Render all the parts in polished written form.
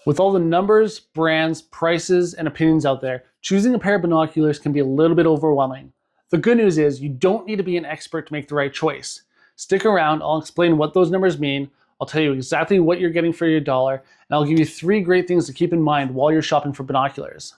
With all the numbers, brands, prices, and opinions out there, choosing a pair of binoculars can be a little bit overwhelming. The good news is you don't need to be an expert to make the right choice. Stick around, I'll explain what those numbers mean, I'll tell you exactly what you're getting for your dollar, and I'll give you 3 great things to keep in mind while you're shopping for binoculars.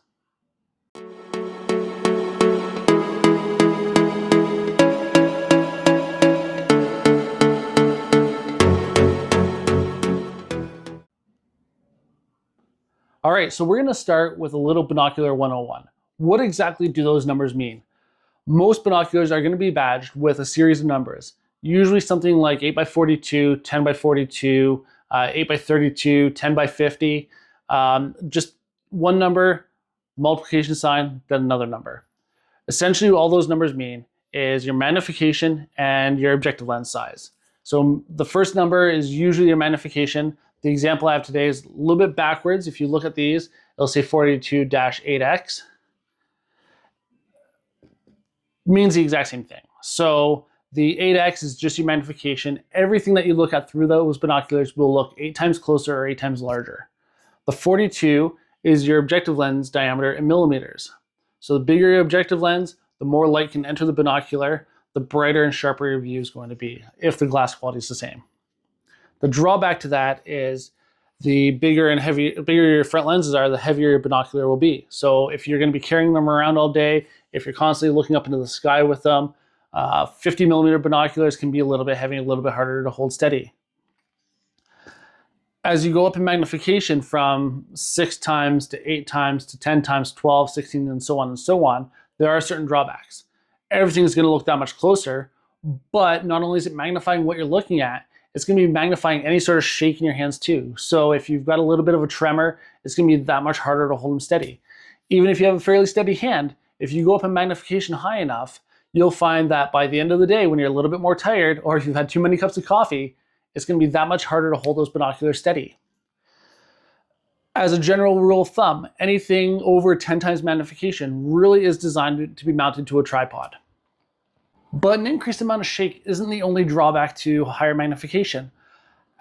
All right, so we're gonna start with a little binocular 101. What exactly do those numbers mean? Most binoculars are gonna be badged with a series of numbers, usually something like 8 by 42, 10 by 42, 8 by 32, 10 by 50, just one number, multiplication sign, then another number. Essentially, all those numbers mean is your magnification and your objective lens size. So the first number is usually your magnification. The example I have today is a little bit backwards. If you look at these, it'll say 42-8x. Means the exact same thing. So the 8x is just your magnification. Everything that you look at through those binoculars will look 8 times closer or 8 times larger. The 42 is your objective lens diameter in millimeters. So the bigger your objective lens, the more light can enter the binocular, the brighter and sharper your view is going to be if the glass quality is the same. The drawback to that is the bigger your front lenses are, the heavier your binocular will be. So if you're going to be carrying them around all day, if you're constantly looking up into the sky with them, 50 millimeter binoculars can be a little bit heavy, a little bit harder to hold steady. As you go up in magnification from 6 times to 8 times to 10 times, 12, 16, and so on, there are certain drawbacks. Everything is going to look that much closer, but not only is it magnifying what you're looking at, it's going to be magnifying any sort of shake in your hands too. So if you've got a little bit of a tremor, it's going to be that much harder to hold them steady. Even if you have a fairly steady hand, if you go up in magnification high enough, you'll find that by the end of the day, when you're a little bit more tired, or if you've had too many cups of coffee, it's going to be that much harder to hold those binoculars steady. As a general rule of thumb, anything over 10 times magnification really is designed to be mounted to a tripod. But an increased amount of shake isn't the only drawback to higher magnification.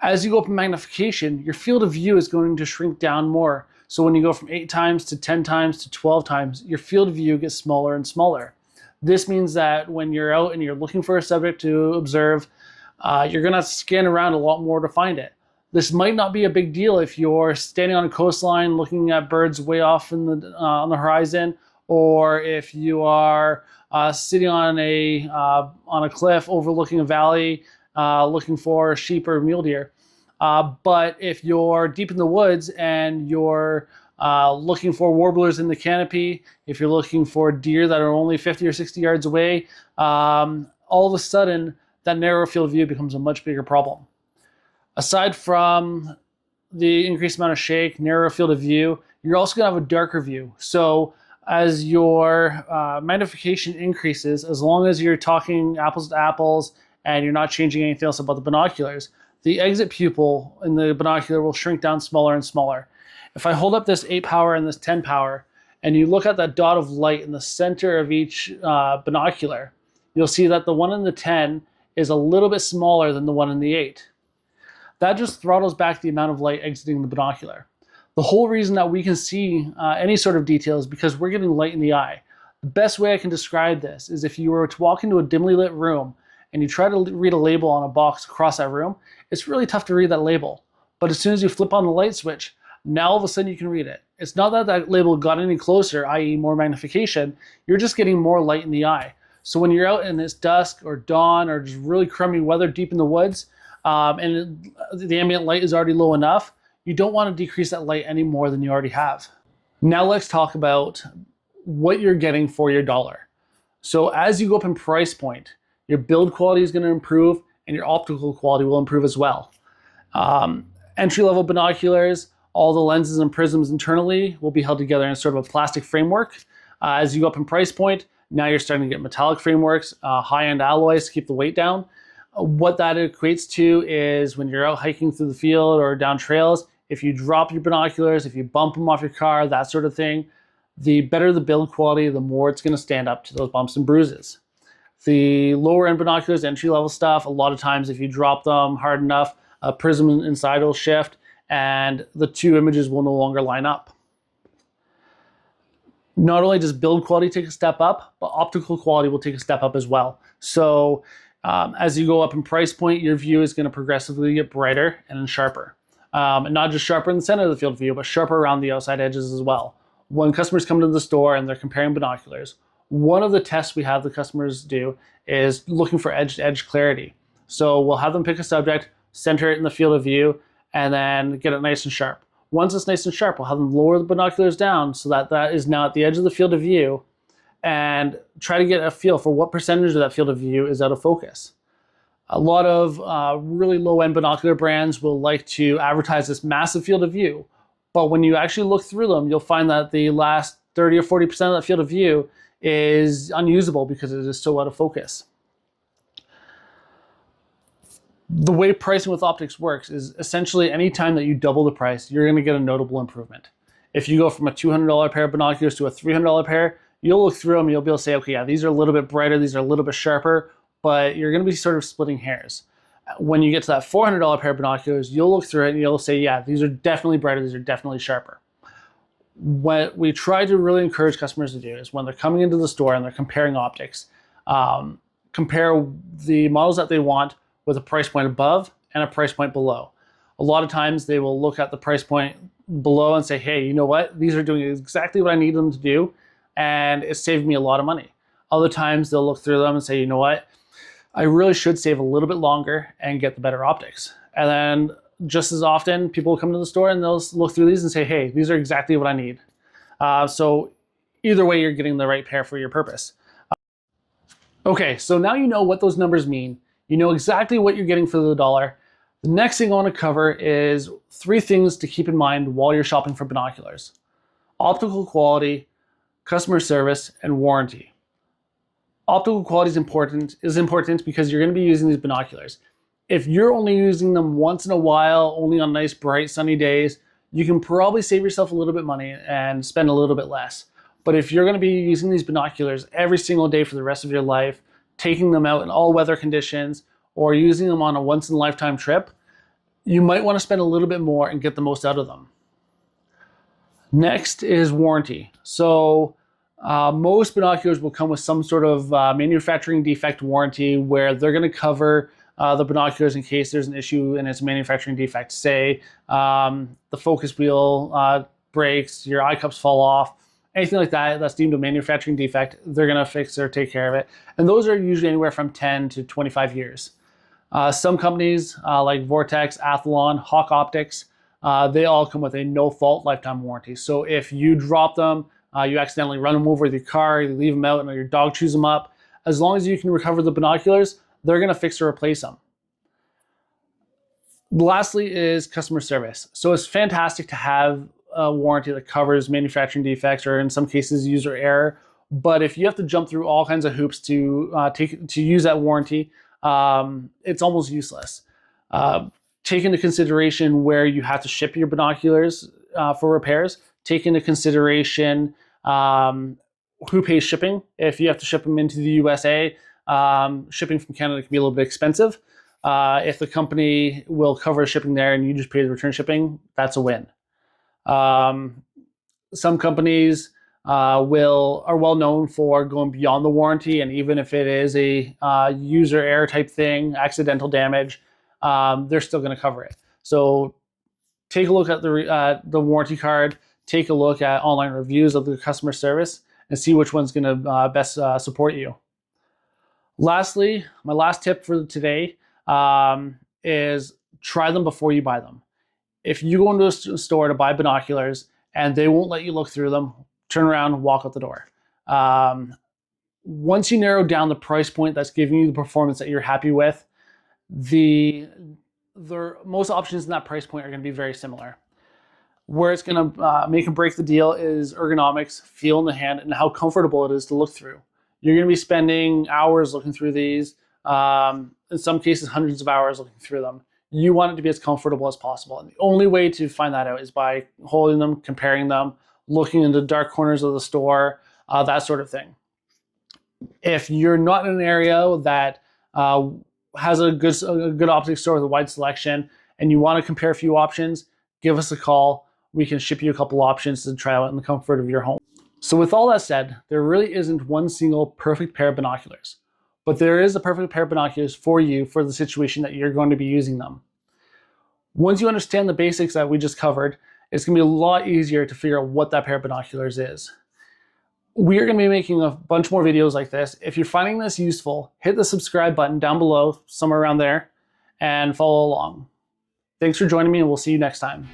As you go up in magnification, your field of view is going to shrink down more. So when you go from 8 times to 10 times to 12 times, your field of view gets smaller and smaller. This means that when you're out and you're looking for a subject to observe, you're going to scan around a lot more to find it. This might not be a big deal if you're standing on a coastline looking at birds way off on the horizon, or if you are sitting on a cliff overlooking a valley looking for sheep or mule deer. But if you're deep in the woods and you're looking for warblers in the canopy, if you're looking for deer that are only 50 or 60 yards away, all of a sudden that narrow field of view becomes a much bigger problem. Aside from the increased amount of shake, narrow field of view, you're also going to have a darker view. So as your magnification increases, as long as you're talking apples to apples and you're not changing anything else about the binoculars, the exit pupil in the binocular will shrink down smaller and smaller. If I hold up this 8 power and this 10 power, and you look at that dot of light in the center of each binocular, you'll see that the one in the 10 is a little bit smaller than the one in the 8. That just throttles back the amount of light exiting the binocular. The whole reason that we can see any sort of detail is because we're getting light in the eye. The best way I can describe this is if you were to walk into a dimly lit room and you try to read a label on a box across that room, it's really tough to read that label. But as soon as you flip on the light switch, now all of a sudden you can read it. It's not that that label got any closer, i.e. more magnification, you're just getting more light in the eye. So when you're out and it's dusk or dawn or just really crummy weather deep in the woods, and the ambient light is already low enough, you don't want to decrease that light any more than you already have. Now let's talk about what you're getting for your dollar. So as you go up in price point, your build quality is going to improve and your optical quality will improve as well. Entry-level binoculars, all the lenses and prisms internally will be held together in sort of a plastic framework. As you go up in price point, now you're starting to get metallic frameworks, high-end alloys to keep the weight down. What that equates to is when you're out hiking through the field or down trails, if you drop your binoculars, if you bump them off your car, that sort of thing, the better the build quality, the more it's going to stand up to those bumps and bruises. The lower end binoculars, entry level stuff, a lot of times if you drop them hard enough, a prism inside will shift and the two images will no longer line up. Not only does build quality take a step up, but optical quality will take a step up as well. So as you go up in price point, your view is going to progressively get brighter and sharper. And not just sharper in the center of the field of view, but sharper around the outside edges as well. When customers come to the store and they're comparing binoculars, one of the tests we have the customers do is looking for edge-to-edge clarity. So we'll have them pick a subject, center it in the field of view, and then get it nice and sharp. Once it's nice and sharp, we'll have them lower the binoculars down so that that is now at the edge of the field of view, and try to get a feel for what percentage of that field of view is out of focus. A lot of really low-end binocular brands will like to advertise this massive field of view, but when you actually look through them, you'll find that the last 30 or 40% of that field of view is unusable because it is so out of focus. The way pricing with optics works is essentially anytime that you double the price, you're going to get a notable improvement. If you go from a $200 pair of binoculars to a $300 pair, you'll look through them and you'll be able to say, okay, yeah, these are a little bit brighter, these are a little bit sharper, but you're going to be sort of splitting hairs. When you get to that $400 pair of binoculars, you'll look through it and you'll say, yeah, these are definitely brighter, these are definitely sharper. What we try to really encourage customers to do is when they're coming into the store and they're comparing optics, compare the models that they want with a price point above and a price point below. A lot of times they will look at the price point below and say, hey, you know what? These are doing exactly what I need them to do, and it's saved me a lot of money. Other times they'll look through them and say, you know what? I really should save a little bit longer and get the better optics. And then just as often, people will come to the store and they'll look through these and say, hey, these are exactly what I need. So either way, you're getting the right pair for your purpose. Okay, so now you know what those numbers mean. You know exactly what you're getting for the dollar. The next thing I want to cover is 3 things to keep in mind while you're shopping for binoculars: optical quality, customer service, and warranty. Optical quality is important because you're going to be using these binoculars. If you're only using them once in a while, only on nice, bright, sunny days, you can probably save yourself a little bit of money and spend a little bit less. But if you're going to be using these binoculars every single day for the rest of your life, taking them out in all weather conditions, or using them on a once-in-a-lifetime trip, you might want to spend a little bit more and get the most out of them. Next is warranty. So most binoculars will come with some sort of manufacturing defect warranty where they're going to cover the binoculars in case there's an issue in its manufacturing defect. Say the focus wheel breaks, your eye cups fall off, anything like that that's deemed a manufacturing defect, they're going to fix or take care of it. And those are usually anywhere from 10 to 25 years. Some companies like Vortex, Athlon, Hawk Optics, they all come with a no-fault lifetime warranty. So if you drop them, you accidentally run them over with your car, you leave them out, and your dog chews them up, as long as you can recover the binoculars, they're going to fix or replace them. Lastly is customer service. So it's fantastic to have a warranty that covers manufacturing defects or in some cases user error. But if you have to jump through all kinds of hoops to use that warranty, it's almost useless. Take into consideration where you have to ship your binoculars for repairs. Take into consideration who pays shipping. If you have to ship them into the USA, shipping from Canada can be a little bit expensive. If the company will cover shipping there and you just pay the return shipping, that's a win. Some companies are well known for going beyond the warranty, and even if it is a user error type thing, accidental damage, they're still going to cover it. So take a look at the warranty card, take a look at online reviews of the customer service, and see which one's going to best support you. Lastly, my last tip for today is try them before you buy them. If you go into a store to buy binoculars and they won't let you look through them, turn around and walk out the door. Once you narrow down the price point that's giving you the performance that you're happy with, the most options in that price point are going to be very similar. Where it's going to make and break the deal is ergonomics, feel in the hand, and how comfortable it is to look through. You're going to be spending hours looking through these, in some cases hundreds of hours looking through them. You want it to be as comfortable as possible. And the only way to find that out is by holding them, comparing them, looking into dark corners of the store, that sort of thing. If you're not in an area that has a good optics store with a wide selection and you want to compare a few options, give us a call. We can ship you a couple options to try out in the comfort of your home. So with all that said, there really isn't one single perfect pair of binoculars, but there is a perfect pair of binoculars for you for the situation that you're going to be using them. Once you understand the basics that we just covered, it's going to be a lot easier to figure out what that pair of binoculars is. We are going to be making a bunch more videos like this. If you're finding this useful, hit the subscribe button down below, somewhere around there, and follow along. Thanks for joining me, and we'll see you next time.